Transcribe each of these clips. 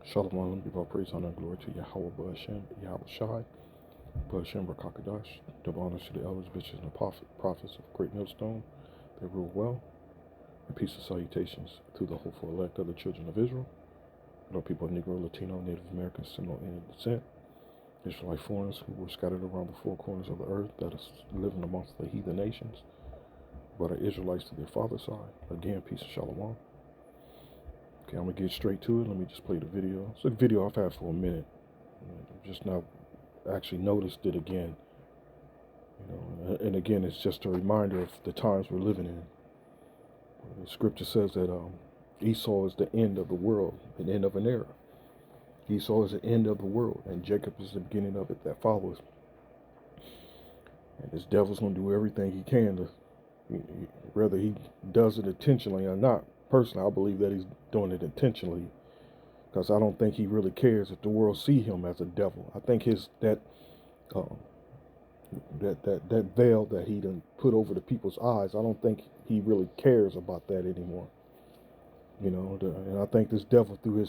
Shalom, give all praise, honor, and glory to Yahweh Ba'ashem, Yahweh Shai, Ba'ashem Rakakadash, double honors to the elders, bishops, and the prophets of Great Millstone. They rule well, and peace and salutations to the hopeful elect of the children of Israel, and all people of Negro, Latino, Native American, Seminole, Indian descent, Israelite foreigners who were scattered around the four corners of the earth, that is living amongst the heathen nations, but are Israelites to their father's side. Again, peace and shalom. Okay, I'm going to get straight to it. Let me just play the video. It's a video I've had for a minute. I've just now actually noticed it again. And again, it's just a reminder of the times we're living in. The scripture says that Esau is the end of the world, the end of an era. Esau is the end of the world, and Jacob is the beginning of it that follows. And this devil's going to do everything he can to, whether he does it intentionally or not. Personally, I believe that he's doing it intentionally, because I don't think he really cares if the world see him as a devil. I think that veil that he done put over the people's eyes, I don't think he really cares about that anymore. And I think this devil, through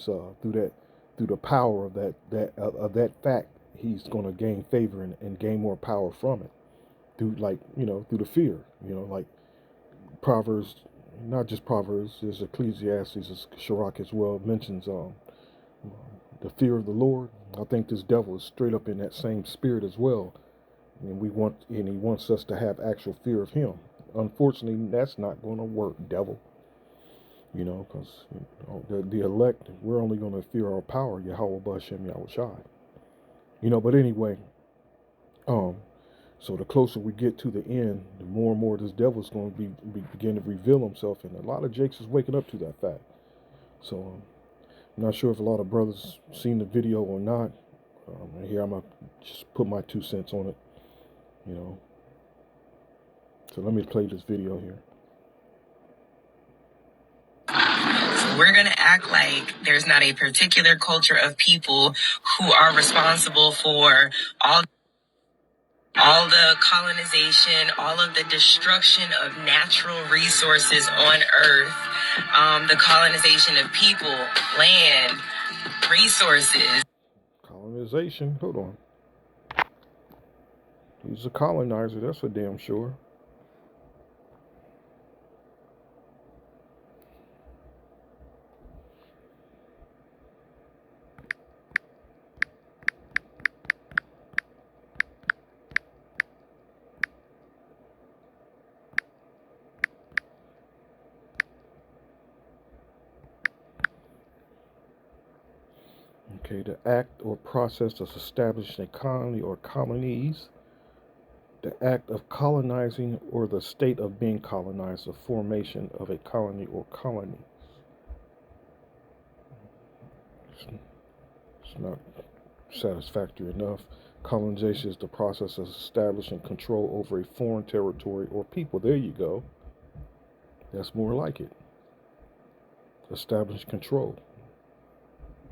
the power of that fact, he's going to gain favor and gain more power from it through through the fear. Like Proverbs, not just Proverbs, there's Ecclesiastes, there's Sirach as well, mentions the fear of the Lord. I think this devil is straight up in that same spirit as well. And he wants us to have actual fear of him. Unfortunately, that's not going to work, devil. Because the elect, we're only going to fear our power, Yahweh Ba'ashem Yahweh Shai. But anyway, so the closer we get to the end, the more and more this devil's going to begin to reveal himself, and a lot of Jakes is waking up to that fact. So I'm not sure if a lot of brothers seen the video or not. And here I'm gonna just put my 2 cents on it. So let me play this video here. We're going to act like there's not a particular culture of people who are responsible for all the colonization, all of the destruction of natural resources on Earth, the colonization of people, land, resources. Colonization, hold on. He's a colonizer, that's for damn sure. Okay, the act or process of establishing a colony or colonies, the act of colonizing or the state of being colonized, the formation of a colony or colonies. It's not satisfactory enough. Colonization is the process of establishing control over a foreign territory or people. There you go. That's more like it. Establish control.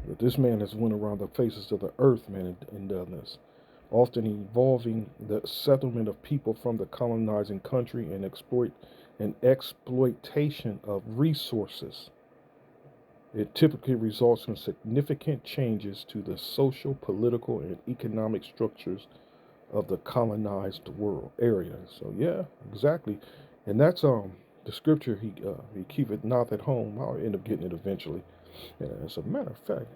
But this man has went around the faces of the earth, man, and done this, often involving the settlement of people from the colonizing country and exploitation of resources. It typically results in significant changes to the social, political, and economic structures of the colonized world area. So yeah, exactly, and that's the scripture. He keep it not at home. I'll end up getting it eventually. Yeah, as a matter of fact,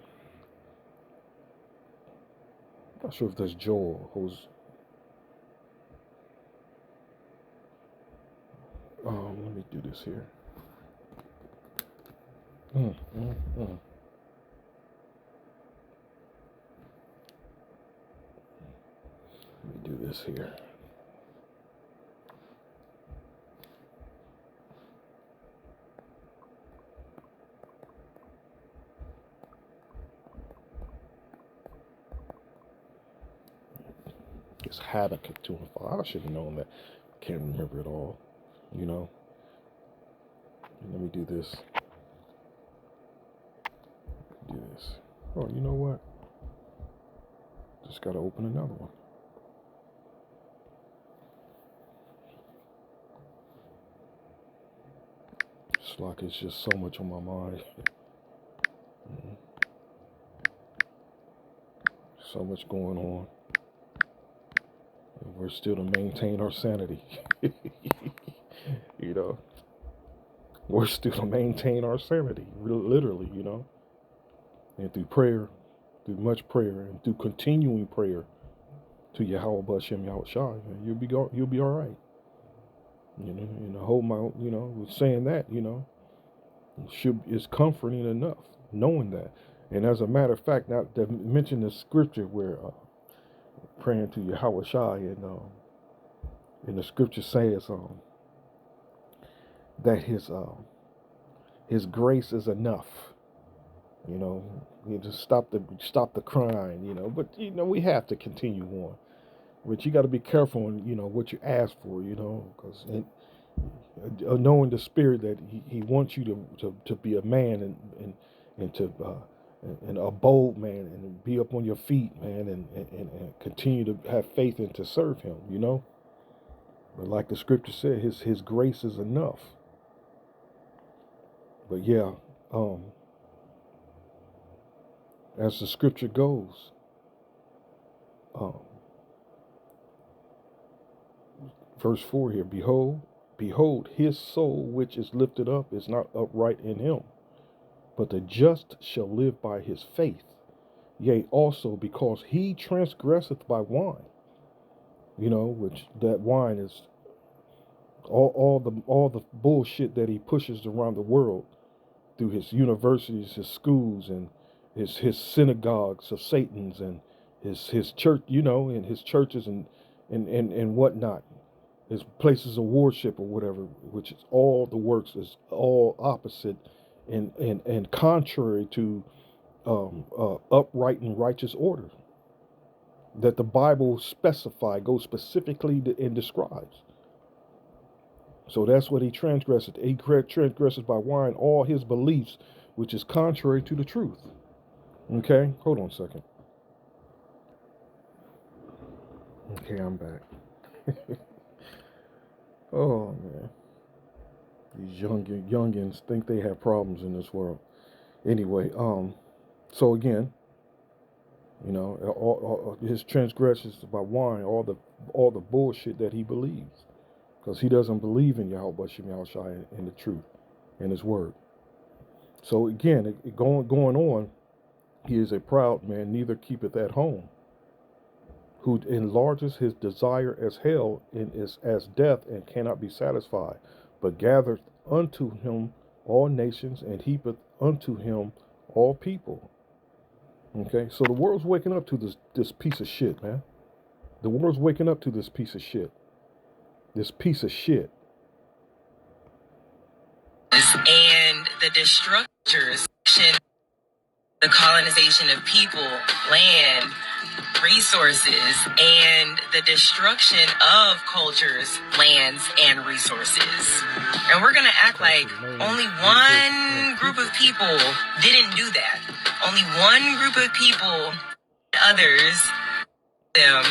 I'm not sure if that's Joel who's. Let me do this here. Let me do this here. It's Habakkuk 2 and 5. I should have known that. Can't remember it all. Let me do this. Do this. Oh, you know what? Just gotta open another one. It's like it's just so much on my mind. So much going on. And we're still to maintain our sanity. You know, we're still to maintain our sanity, literally, you know. And through prayer, through much prayer, and through continuing prayer to Yahweh Bashem Yahweh Shai, you'll be all right. You know, and the whole mouth, you know, with saying that, you know, is comforting enough, knowing that. And as a matter of fact, now they mentioned the scripture where praying to Yahweh Shai, and the scripture says that his grace is enough. You know, you just stop the crying. You know, but you know we have to continue on. But you got to be careful, you know, what you ask for. You know, because knowing the spirit that he wants you to be a man and to and a bold man and be up on your feet, man, and continue to have faith and to serve him. You know, but like the scripture said, his grace is enough. But yeah, as the scripture goes, verse 4 here, behold, his soul which is lifted up is not upright in him, but the just shall live by his faith. Yea, also because he transgresseth by wine, you know, which that wine is all the bullshit that he pushes around the world through his universities, his schools, and his synagogues of Satan's, and his church, you know, and his churches and whatnot, his places of worship or whatever, which is all the works is all opposite and contrary to upright and righteous order that the Bible goes specifically and describes. So that's what he transgresses. He transgresses by wine all his beliefs, which is contrary to the truth. Okay, hold on a second. Okay, I'm back. Oh man, these youngins think they have problems in this world. Anyway, so again, you know, all his transgressions by wine, all the bullshit that he believes, because he doesn't believe in Yahweh Bashem Yahweh Shai in the truth, in his word. So again, going on, he is a proud man, neither keepeth at home, who enlarges his desire as hell and is as death and cannot be satisfied, but gathereth unto him all nations and heapeth unto him all people. Okay, so the world's waking up to this piece of shit, man. The world's waking up to this piece of shit. This piece of shit. And the destructors, the colonization of people, land, resources, and the destruction of cultures, lands, and resources. And we're going to act like only one group of people didn't do that. Only one group of people, others, them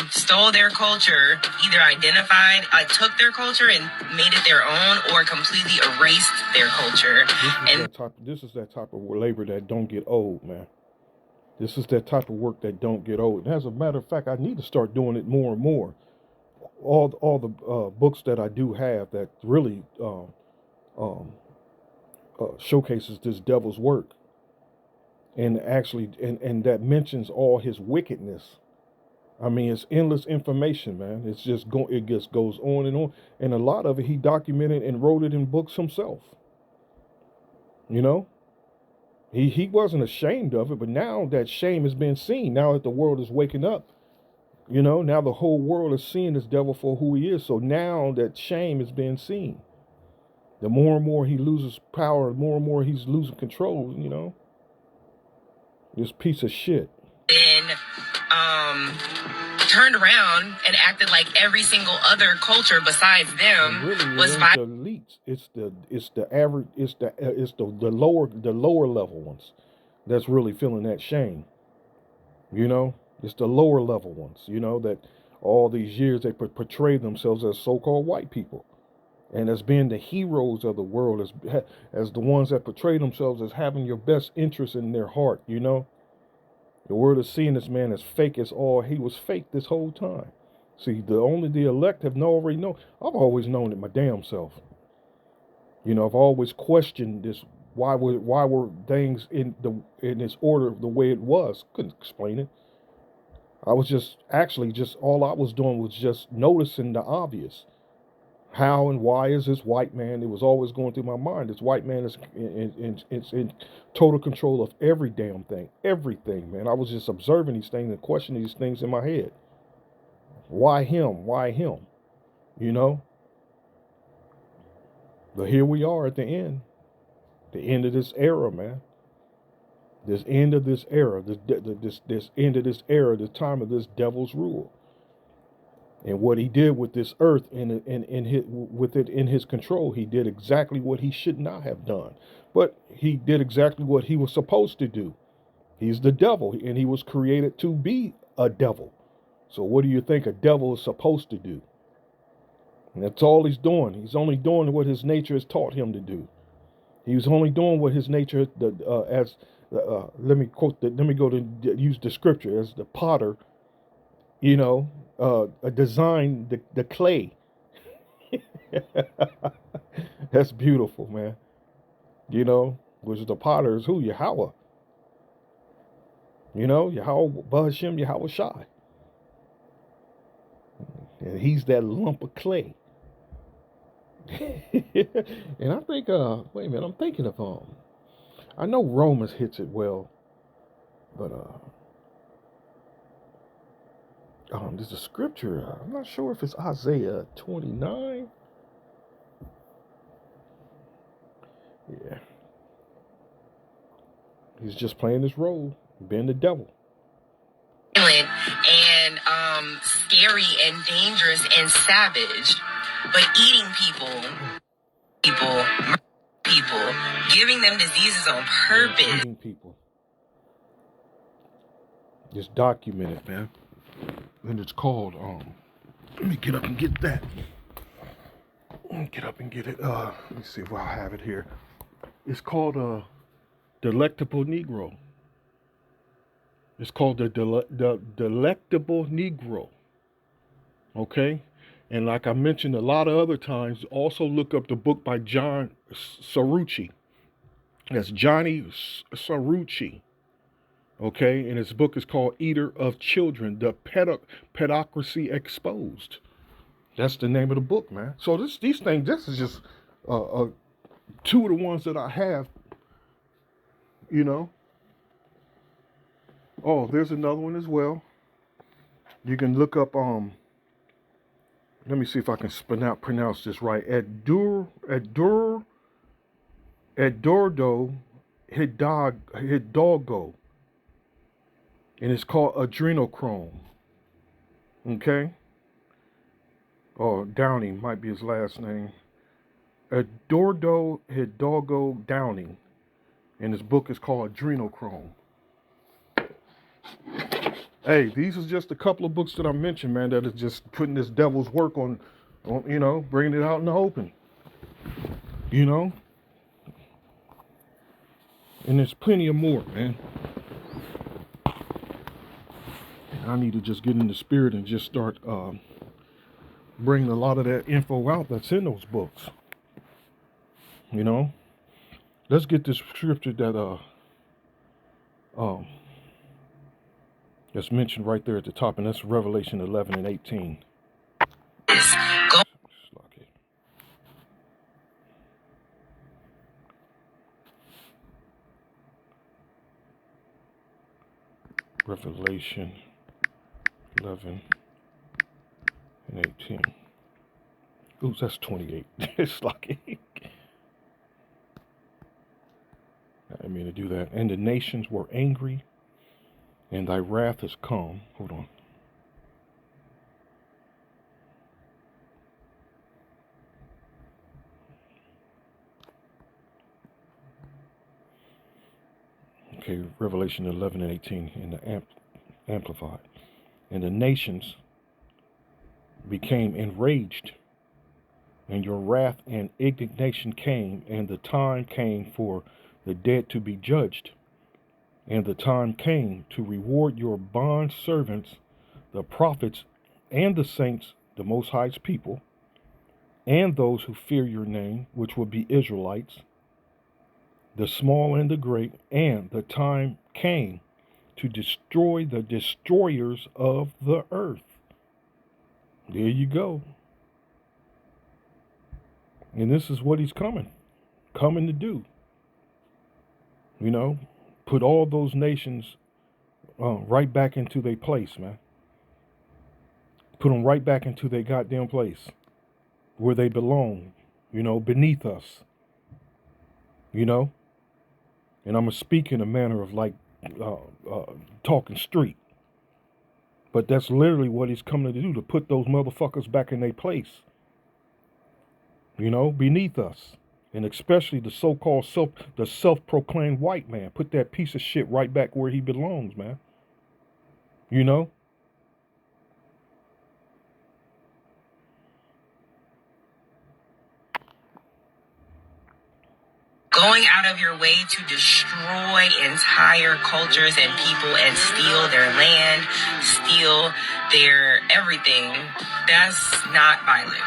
stole their culture, either took their culture and made it their own, or completely erased their culture. This is that type of labor that don't get old, man. This is that type of work that don't get old. And as a matter of fact, I need to start doing it more and more. All the books that I do have that really showcases this devil's work, and actually and that mentions all his wickedness. I mean, it's endless information, man. It just goes on, and a lot of it he documented and wrote it in books himself. You know, he wasn't ashamed of it, but now that shame has been seen. Now that the world is waking up, you know, now the whole world is seeing this devil for who he is. So now that shame is being seen. The more and more he loses power, the more and more he's losing control. You know, this piece of shit. Then turned around and acted like every single other culture besides them was the elites. It's the average. It's the lower level ones that's really feeling that shame. You know, it's the lower level ones. You know, that all these years they portray themselves as so-called white people, and as being the heroes of the world, as the ones that portray themselves as having your best interest in their heart. You know. The word of seeing this man as fake as all. He was fake this whole time. See, the elect have already known. I've always known it my damn self. You know, I've always questioned this. Why were things in this order the way it was? Couldn't explain it. I was just all I was doing was just noticing the obvious. How and why is this white man? It was always going through my mind. This white man is in total control of every damn thing, everything, man. I was just observing these things and questioning these things in my head. Why him? Why him? You know. But here we are at the end of this era, man. This end of this era, this end of this era, the time of this devil's rule. And what he did with this earth with it in his control, he did exactly what he should not have done. But he did exactly what he was supposed to do. He's the devil, and he was created to be a devil. So what do you think a devil is supposed to do? And that's all he's doing. He's only doing what his nature has taught him to do. He was only doing what his nature, let me go to use the scripture as the potter, you know, design the clay. That's beautiful, man. You know, which the potter is who? Yahweh. You know, Yahweh Bahashim, Yahweh Shai. And he's that lump of clay. And I think, wait a minute, I'm thinking of, I know Romans hits it well, but there's a scripture. I'm not sure if it's Isaiah 29. Yeah. He's just playing this role, being the devil. And scary and dangerous and savage, but eating people, giving them diseases on purpose. Eating people. It's documented, man. And it's called, let me get up and get that. Get up and get it. Let me see if I have it here. It's called Delectable Negro. It's called the Delectable Negro. Okay? And like I mentioned a lot of other times, also look up the book by John Sarucci. That's Johnny Sarucci. Okay? And his book is called Eater of Children, The Pedocracy Exposed. That's the name of the book, man. So these things, this is just two of the ones that I have, you know. Oh, there's another one as well. You can look up, let me see if I can pronounce this right. Eduardo Hidalgo. And it's called Adrenochrome. Okay? Or Downing might be his last name. Eduardo Hidalgo Downing. And his book is called Adrenochrome. Hey, these are just a couple of books that I mentioned, man, that is just putting this devil's work on, you know, bringing it out in the open. You know? And there's plenty of more, man. And I need to just get in the spirit and just start bringing a lot of that info out that's in those books. You know? Let's get this scripture that that's mentioned right there at the top, and that's Revelation 11 and 18. Revelation 11 and 18. Ooh, that's 28. It's like I didn't mean to do that. And the nations were angry, and thy wrath is come. Hold on. Okay, Revelation 11 and 18 in the Amplified. And the nations became enraged, and your wrath and indignation came, and the time came for the dead to be judged, And the time came to reward your bond servants, the prophets and the saints, the Most High's people, and those who fear your name, which will be Israelites, the small and the great, and the time came to destroy the destroyers of the earth. There you go. And this is what he's coming to do. You know, put all those nations right back into their place, man. Put them right back into their goddamn place where they belong, you know, beneath us, you know. And I'm going to speak in a manner of like talking street. But that's literally what he's coming to do, to put those motherfuckers back in their place, you know, beneath us. And especially the so-called self-proclaimed white man. Put that piece of shit right back where he belongs, man. You know? Going out of your way to destroy entire cultures and people and steal their land, steal their everything. That's not violent.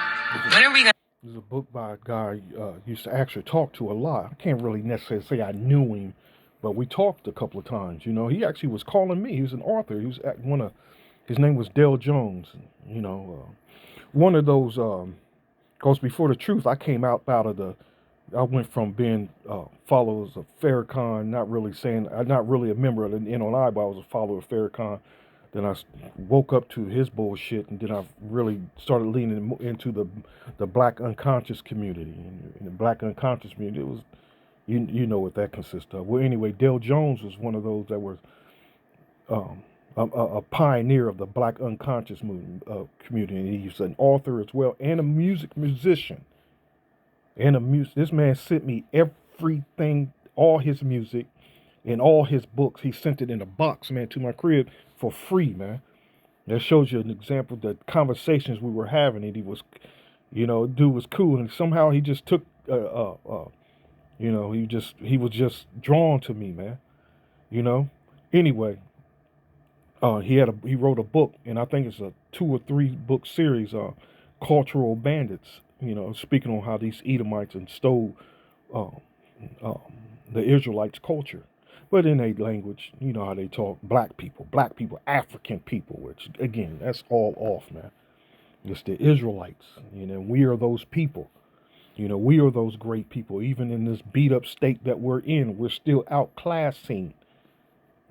When are we going to... There's a book by a guy used to actually talk to a lot. I can't really necessarily say I knew him, but we talked a couple of times. You know, he actually was calling me. He was an author. He was his name was Dale Jones. You know, one of those, goes before the truth. I came out of I went from being followers of Farrakhan, not really a member of the NOI, but I was a follower of Farrakhan. Then I woke up to his bullshit, and then I really started leaning into the black unconscious community. And the black unconscious community, it was, you know what that consists of. Well, anyway, Dale Jones was one of those that was a pioneer of the black unconscious movement community. And he's an author as well, and a musician. This man sent me everything, all his music and all his books. He sent it in a box, man, to my crib for free, man. That shows you an example, the conversations we were having. And he was, you know, dude was cool. And somehow he just took, you know, he was just drawn to me, man. You know. Anyway, he wrote a book, and I think it's a 2 or 3 book series, Cultural Bandits. You know, speaking on how these Edomites stole the Israelites' culture. But in a language, you know how they talk, black people, African people, which, again, that's all off, man. It's the Israelites, you know, we are those people. You know, we are those great people. Even in this beat-up state that we're in, we're still outclassing.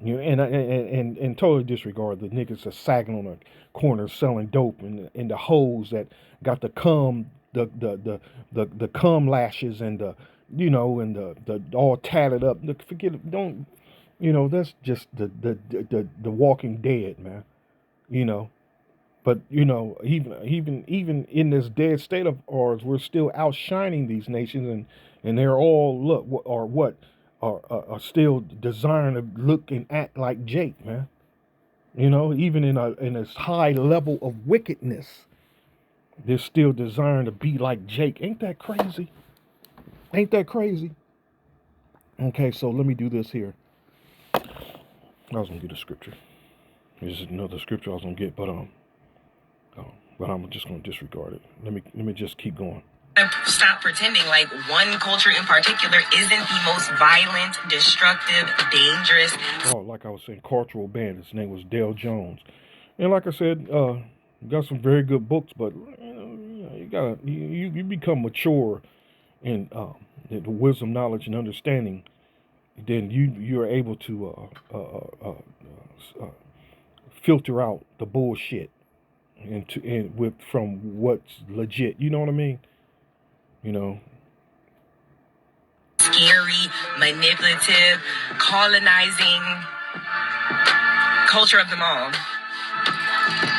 You know, and totally disregard the niggas that's sagging on the corner selling dope, and the hoes that got the cum lashes, and the, you know, and the all tatted up. Forget it. Don't, you know, that's just the Walking Dead, man. You know, but you know, even in this dead state of ours, we're still outshining these nations, and they're all are still desiring to look and act like Jake, man. You know, even in a high level of wickedness, they're still desiring to be like Jake. Ain't that crazy? Ain't that crazy? Okay, so let me do this here. I was gonna get a scripture. This is another scripture I was gonna get, but I'm just gonna disregard it. Let me just keep going. Stop pretending like one culture in particular isn't the most violent, destructive, dangerous. Oh, like I was saying, Cultural Bandits. His name was Dale Jones, and like I said, got some very good books. But you become mature in the wisdom, knowledge, and understanding. Then you're able to filter out the bullshit from what's legit. You know what I mean? You know. Scary, manipulative, colonizing culture of them all.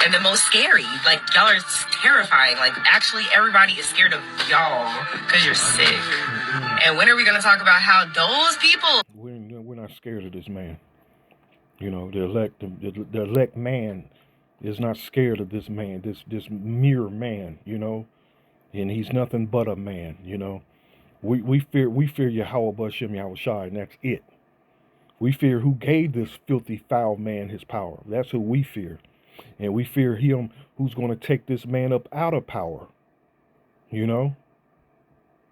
And the most scary, like, y'all are terrifying. Like, actually, everybody is scared of y'all because you're sick. And when are we going to talk about how those people... We're not scared of this man. You know, the elect man is not scared of this man, this mere man, you know. And he's nothing but a man, you know. We fear Yahweh Bashem Yahweh Shai, and that's it. We fear who gave this filthy, foul man his power. That's who we fear. And we fear him who's going to take this man up out of power. You know?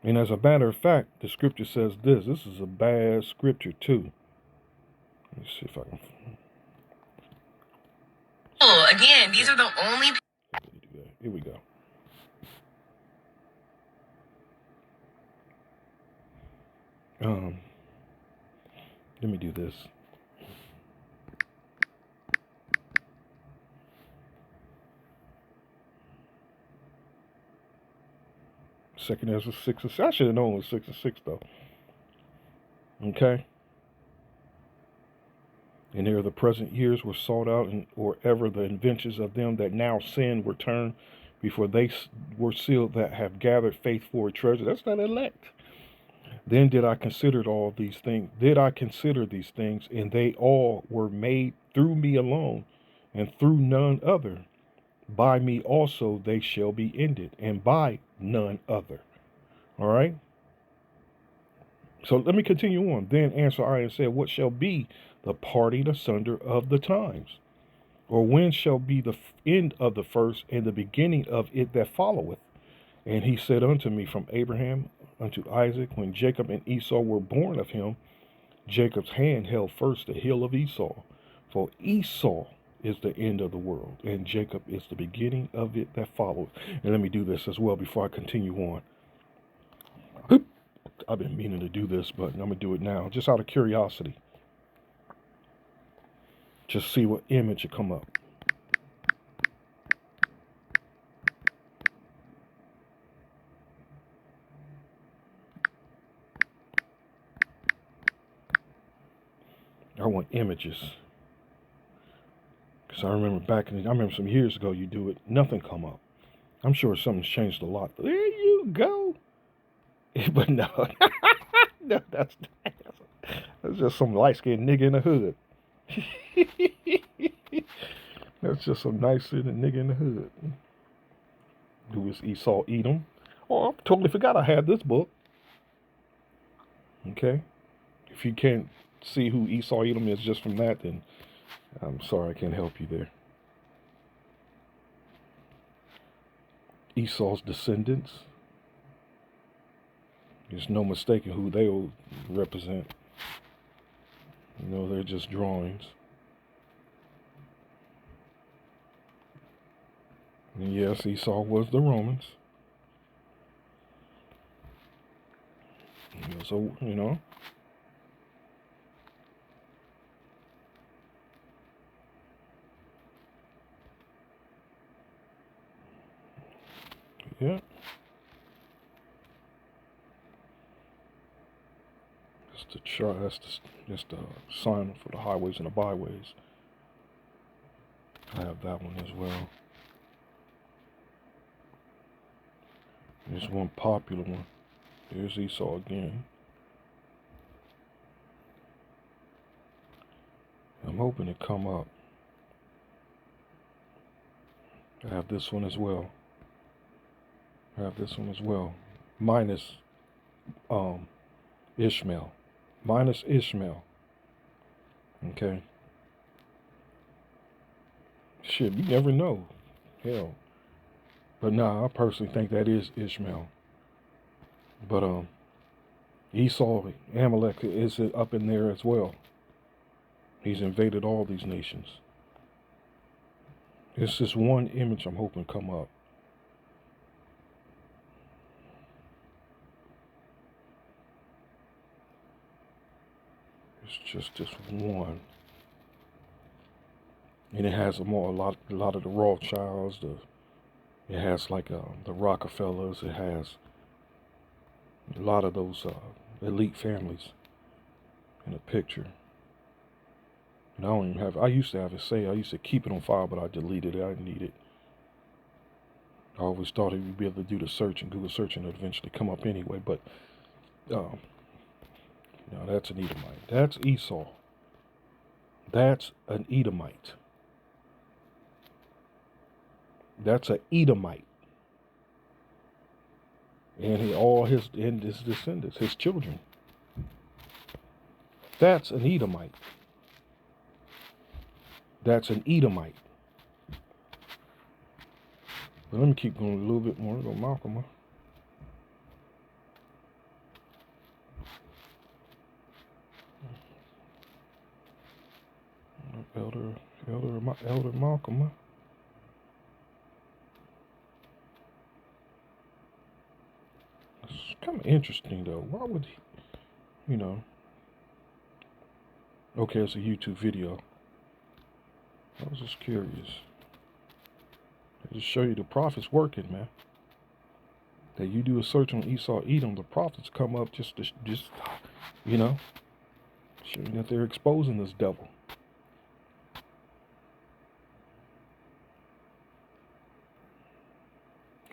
And as a matter of fact, the scripture says this. This is a bad scripture too. Let me see if I can. Oh, again, these are the only. Here we go. Let me do this. Second Ezra 6:6. I should have known it was 6:6 though. Okay. And ere the present years were sought out, or ever the inventions of them that now sin were turned, before they were sealed that have gathered faith for a treasure. That's not elect. Then did I consider all these things. Did I consider these things, and they all were made through me alone, and through none other. By me also they shall be ended, and by none other. All right. So let me continue on. Then answer I and said, what shall be the parting asunder of the times? Or when shall be the end of the first and the beginning of it that followeth? And he said unto me, from Abraham unto Isaac, when Jacob and Esau were born of him, Jacob's hand held first the heel of Esau. For Esau is the end of the world, and Jacob is the beginning of it that followeth. And let me do this as well before I continue on. I've been meaning to do this, but I'm going to do it now, just out of curiosity. Just see what image will come up. I want images. Because I remember some years ago you do it, nothing come up. I'm sure something's changed a lot. There you go. But no, no, that's just some light-skinned nigga in the hood. That's just some nice-skinned nigga in the hood. Who is Esau Edom? Oh, I totally forgot I had this book. Okay. If you can't see who Esau Edom is just from that, then I'm sorry I can't help you there. Esau's descendants. There's no mistaking who they will represent. You know, they're just drawings. And yes, Esau was the Romans. So, you know. Yeah. That's the chart. That's the sign for the highways and the byways. I have that one as well. There's one popular one. There's Esau again. I'm hoping to come up. I have this one as well. Minus Ishmael. Minus Ishmael. Okay. Shit, you never know. Hell. But nah, I personally think that is Ishmael. But Esau, Amalek is up in there as well. He's invaded all these nations. It's just one image I'm hoping come up. It's just this one. And it has a lot of the Rothschilds. It has like the Rockefellers. It has a lot of those elite families in a picture. And I don't even have. I used to have it saved. I used to keep it on file, but I deleted it. I didn't need it. I always thought it would be able to do the search and Google search and eventually come up anyway. But no, that's an Edomite. That's Esau. That's an Edomite. That's an Edomite. And all his descendants, his children. That's an Edomite. That's an Edomite. But let me keep going a little bit more. Go Malcolm. Elder Malcolm. It's kind of interesting though. Why would he, you know? Okay, it's a YouTube video. I was just curious. I just show you the prophets working, man. That you do a search on Esau, Edom, the prophets come up just you know, showing that they're exposing this devil.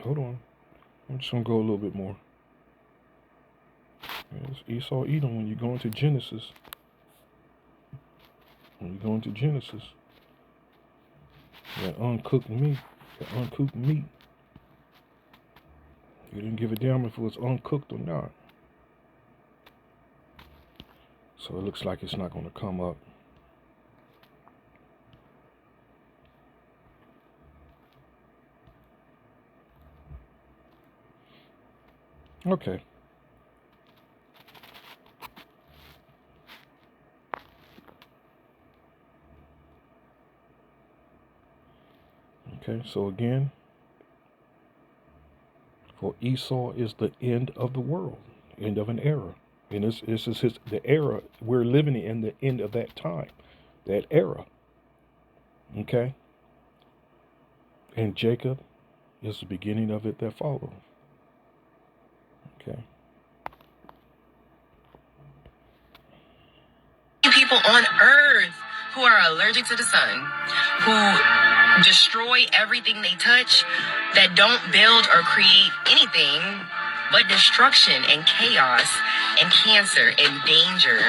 Hold on. I'm just going to go a little bit more. It's Esau, Edom when you go into Genesis. When you go into Genesis, that uncooked meat, you didn't give a damn if it was uncooked or not. So it looks like it's not going to come up. Okay. Okay, so again, for Esau is the end of the world, end of an era. And this is the era we're living in, the end of that time, that era. Okay? And Jacob is the beginning of it that follows. Okay. People on earth who are allergic to the sun, who destroy everything they touch, that don't build or create anything but destruction and chaos and cancer and danger.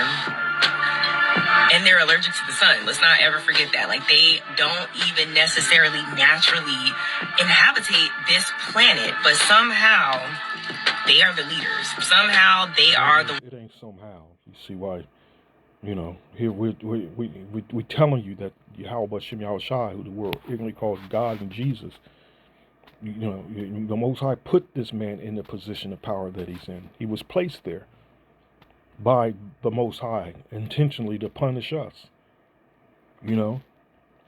And they're allergic to the sun. Let's not ever forget that. Like, they don't even necessarily naturally inhabitate this planet, but somehow they are the leaders. Somehow they are the... It ain't somehow. You see why, you know, here we're telling you that Yahweh Shem Yahushai, who the world ignorantly calls God and Jesus, you know, the Most High put this man in the position of power that he's in. He was placed there by the Most High intentionally to punish us, you know.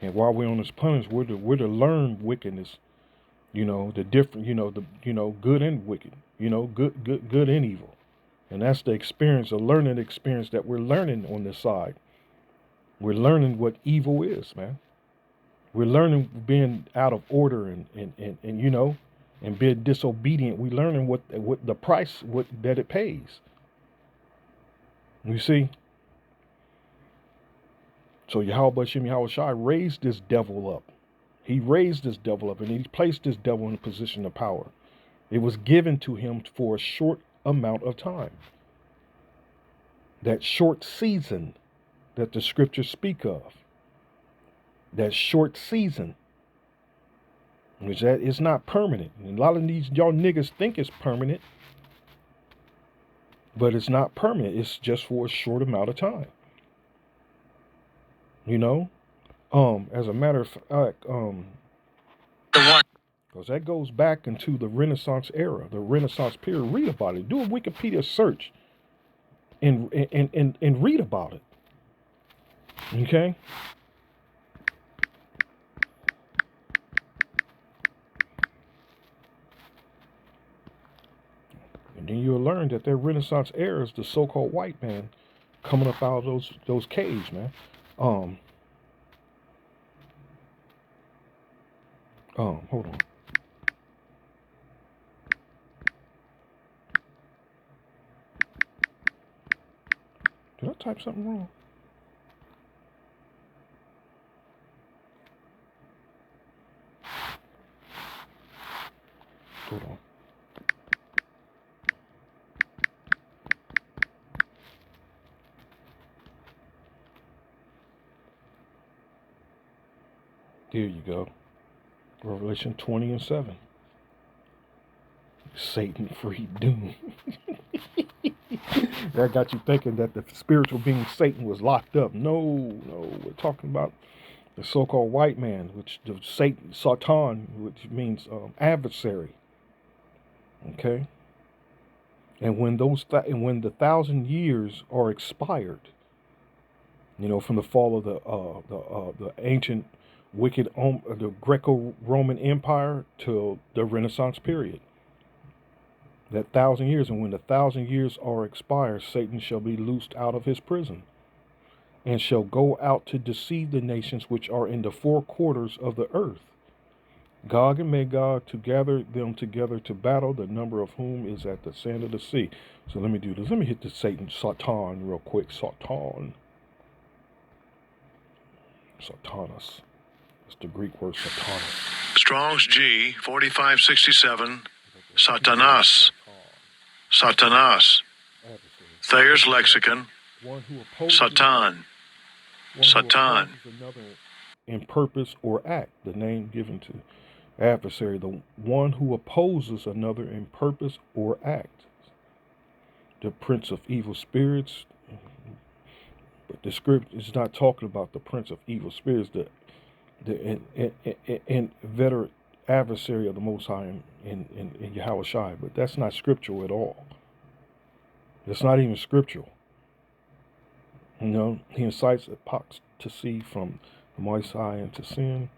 And while we're on this punishment, we're to learn wickedness, you know, the different, you know, good and wicked, you know, good and evil. And that's the experience, a learning experience that we're learning on this side. We're learning what evil is, man. We're learning being out of order and you know, and being disobedient. We're learning what the price that it pays. You see? So Yahweh Shem Yahushai raised this devil up. He raised this devil up and he placed this devil in a position of power. It was given to him for a short amount of time. That short season that the scriptures speak of. That short season. Which that is not permanent. And a lot of these y'all niggas think it's permanent. But it's not permanent. It's just for a short amount of time. You know? As a matter of fact, because that goes back into the Renaissance era, the Renaissance period. Read about it. Do a Wikipedia search and read about it. Okay? And then you'll learn that that Renaissance era is the so-called white man coming up out of those caves, man. Hold on. Did I type something wrong? Hold on. There you go. Revelation 20:7. Satan freed doom. That got you thinking that the spiritual being Satan was locked up. No, we're talking about the so-called white man, which the Satan, which means adversary. Okay, and when when the 1,000 years are expired, from the fall of the ancient wicked the Greco-Roman Empire to the Renaissance period. That 1,000 years, and when the 1,000 years are expired, Satan shall be loosed out of his prison, and shall go out to deceive the nations which are in the four quarters of the earth, Gog and Magog, to gather them together to battle, the number of whom is at the sand of the sea. So let me do this. Let me hit the Satan, real quick. Satanas. It's the Greek word Satanas. Strong's G 4567. Satanas. Satanas. Thayer's Lexicon. Satan. Satan. In purpose or act, the name given to adversary, the one who opposes another in purpose or act. The prince of evil spirits. But the script is not talking about the prince of evil spirits, the inveterate adversary of the Most High in Yahweh Shai. But that's not scriptural at all. It's not even scriptural. He incites apostasy from the Most High into sin,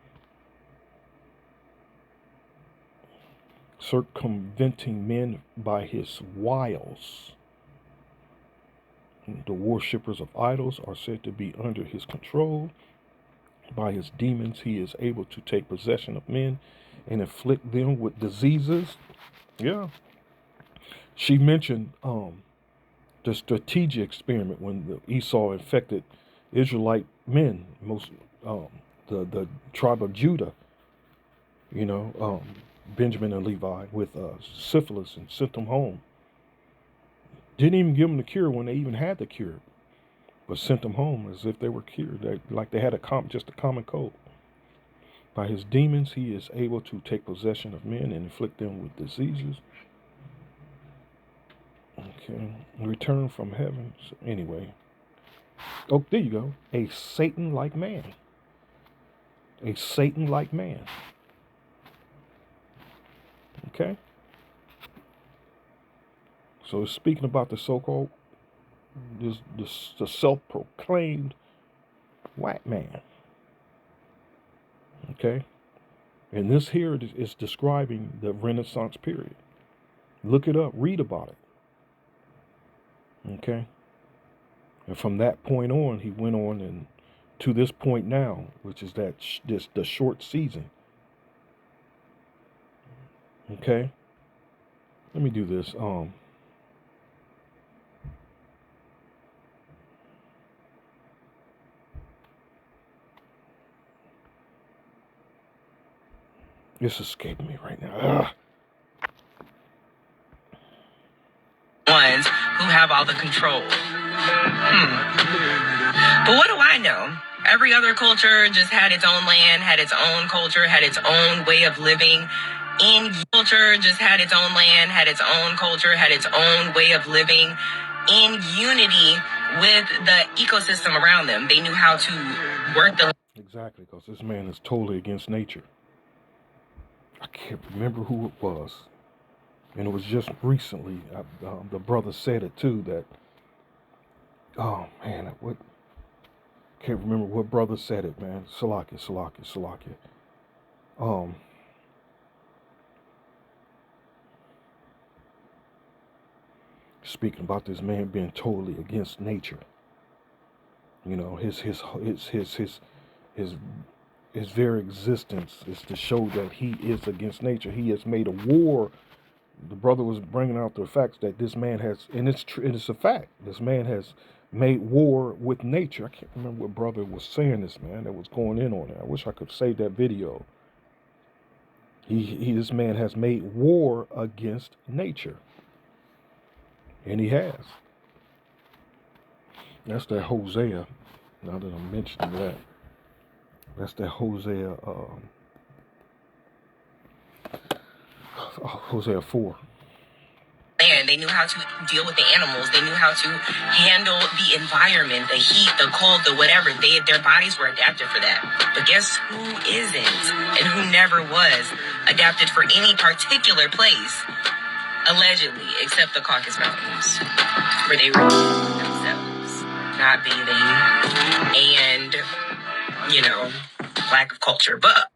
circumventing men by his wiles. The worshippers of idols are said to be under his control. By his demons, he is able to take possession of men and inflict them with diseases. Yeah. She mentioned the strategic experiment when the Esau infected Israelite men, the tribe of Judah, Benjamin and Levi, with syphilis, and sent them home. Didn't even give them the cure when they even had the cure, but sent them home as if they were cured, like they had just a common cold. By his demons, he is able to take possession of men and inflict them with diseases. Okay, return from heaven. So anyway, there you go. A Satan-like man. A Satan-like man. Okay. So it's speaking about the so-called, the self-proclaimed white man. Okay. And this here is describing the Renaissance period. Look it up. Read about it. Okay. And from that point on, he went on and to this point now, which is the short season. Okay. Let me do this. It's escaping me right now. Ones who have all the control. But what do I know? Every other culture just had its own land, had its own culture, had its own way of living. In culture just had its own land, had its own culture, had its own way of living in unity with the ecosystem around them. They knew how to work the... Exactly, because this man is totally against nature. I can't remember who it was. And it was just recently, the brother said it too, that, oh man, can't remember what brother said it, man. Salakia. Speaking about this man being totally against nature. His very existence is to show that he is against nature. He has made a war. The brother was bringing out the facts that this man has, and it's a fact. This man has made war with nature. I can't remember what brother was saying this, man, that was going in on it. I wish I could save that video. This man has made war against nature. And he has. That's that Hosea. Now that I'm mentioning that. That's that Hosea, Hosea 4. And land. They knew how to deal with the animals. They knew how to handle the environment, the heat, the cold, the whatever. Their bodies were adapted for that. But guess who isn't and who never was adapted for any particular place, allegedly, except the Caucasus Mountains, where they were themselves, not bathing, and, lack of culture. But,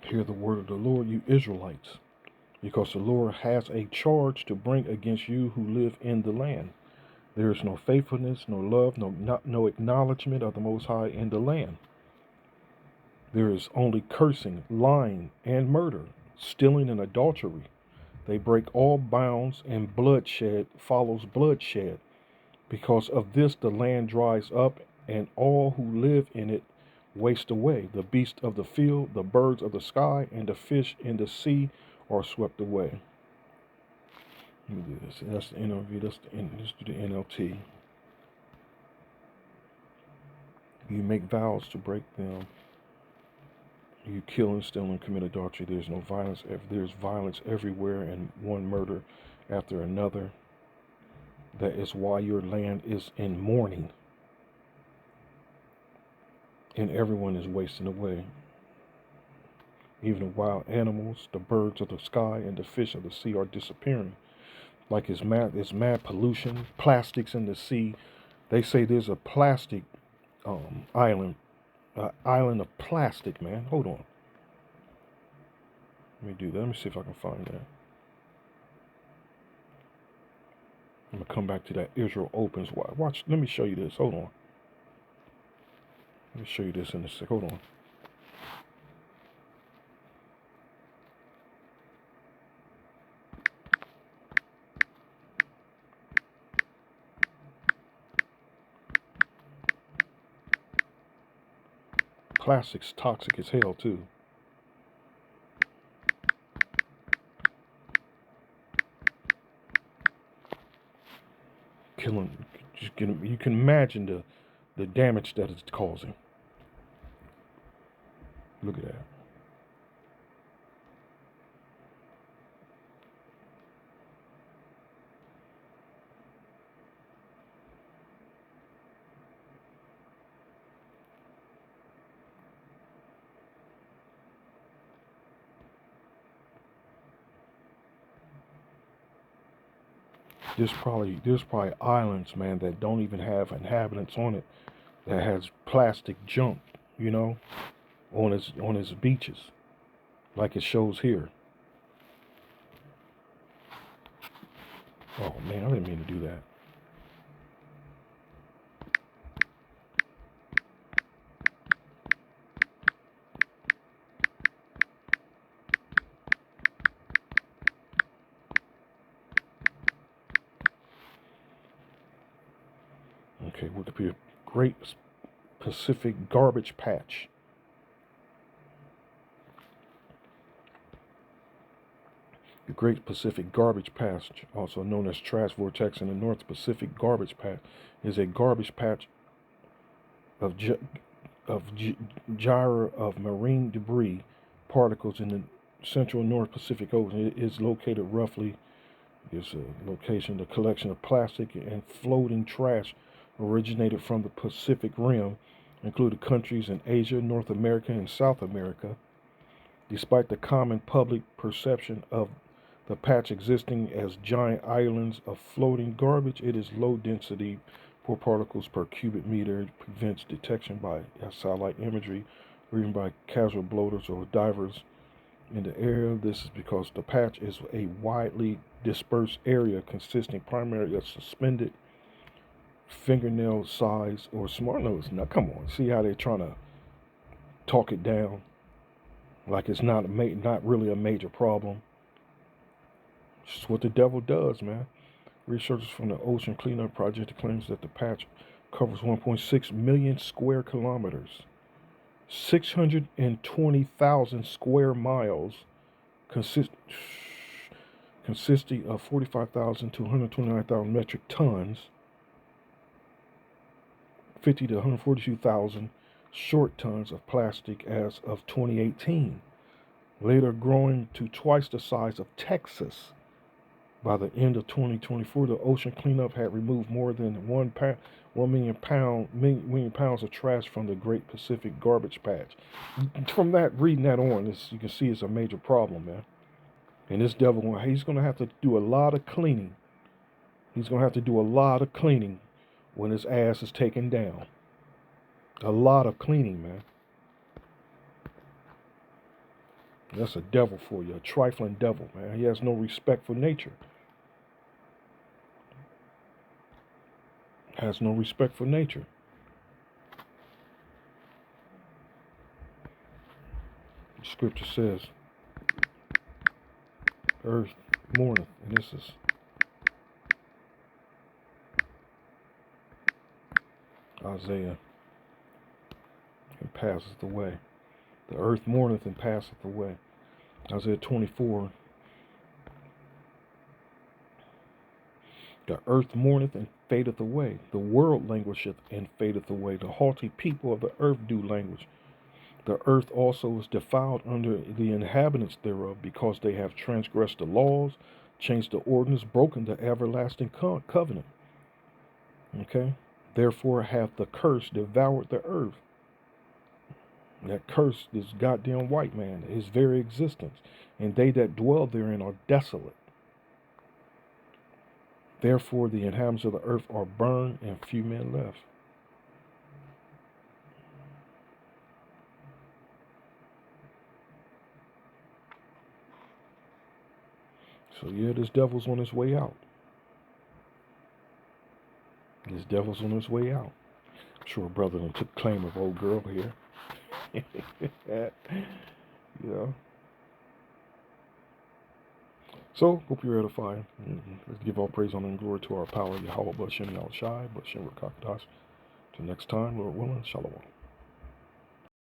Hear the word of the Lord, you Israelites, because the Lord has a charge to bring against you who live in the land. There is no faithfulness, no love, no acknowledgement of the Most High in the land. There is only cursing, lying, and murder, stealing and adultery. They break all bounds, and bloodshed follows bloodshed. Because of this the land dries up, and all who live in it waste away. The beasts of the field, the birds of the sky, and the fish in the sea are swept away. Let me do this. That's the NLV. Let's do the NLT. You make vows to break them. You kill and steal and commit adultery. There's no violence. There's violence everywhere, and one murder after another. That is why your land is in mourning, and everyone is wasting away. Even the wild animals, the birds of the sky, and the fish of the sea are disappearing. Like it's mad pollution, plastics in the sea. They say there's a plastic island of plastic, man. Hold on. Let me do that. Let me see if I can find that. I'm gonna come back to that Israel Opens. Watch. Let me show you this. Hold on. Let me show you this in a sec. Hold on. Plastic's toxic as hell too. Killing. You can imagine the damage that it's causing. Look at that. There's probably islands, man, that don't even have inhabitants on it, that has plastic junk, on its beaches, like it shows here. Oh man, I didn't mean to do that. Okay, would be a Great Pacific Garbage Patch. The Great Pacific Garbage Patch, also known as Trash Vortex in the North Pacific Garbage Patch, is a garbage patch of gyre of marine debris particles in the central North Pacific Ocean. It is located roughly, this location, the collection of plastic and floating trash originated from the Pacific Rim, including countries in Asia, North America, and South America. Despite the common public perception of the patch existing as giant islands of floating garbage, it is low density, poor particles per cubic meter. It prevents detection by satellite imagery or even by casual bloaters or divers in the area. This is because the patch is a widely dispersed area consisting primarily of suspended fingernail size or smart nose. Now come on, see how they're trying to talk it down like it's not really a major problem. It's just what the devil does, man. Researchers from the Ocean Cleanup Project claims that the patch covers 1.6 million square kilometers, 620,000 square miles, consisting of 45,000 to 129,000 metric tons, 50 to 142,000 short tons of plastic as of 2018, later growing to twice the size of Texas. By the end of 2024, the ocean cleanup had removed more than 1 million pounds of trash from the Great Pacific Garbage Patch. From that, reading that on, you can see it's a major problem, man. And this devil, he's going to have to do a lot of cleaning. He's going to have to do a lot of cleaning when his ass is taken down. A lot of cleaning, man. That's a devil for you, a trifling devil, man. He has no respect for nature. Has no respect for nature. The scripture says, earth mourneth, and this is Isaiah, and passeth away. The earth mourneth and passeth away. Isaiah 24. The earth mourneth and fadeth away. The world languisheth and fadeth away. The haughty people of the earth do languish. The earth also is defiled under the inhabitants thereof, because they have transgressed the laws, changed the ordinance, broken the everlasting covenant. Okay? Therefore hath the curse devoured the earth. That curse is goddamn white man, his very existence. And they that dwell therein are desolate. Therefore the inhabitants of the earth are burned, and few men left. So yeah, this devil's on his way out. This devil's on his way out. I'm sure a brother done took claim of old girl here. You know. So, hope you're edified. Let's give all praise, honor, and glory to our power, Yahweh, Bashem, Yahushai, Bashem, Rakakadash. Till next time, Lord willing, Shalom.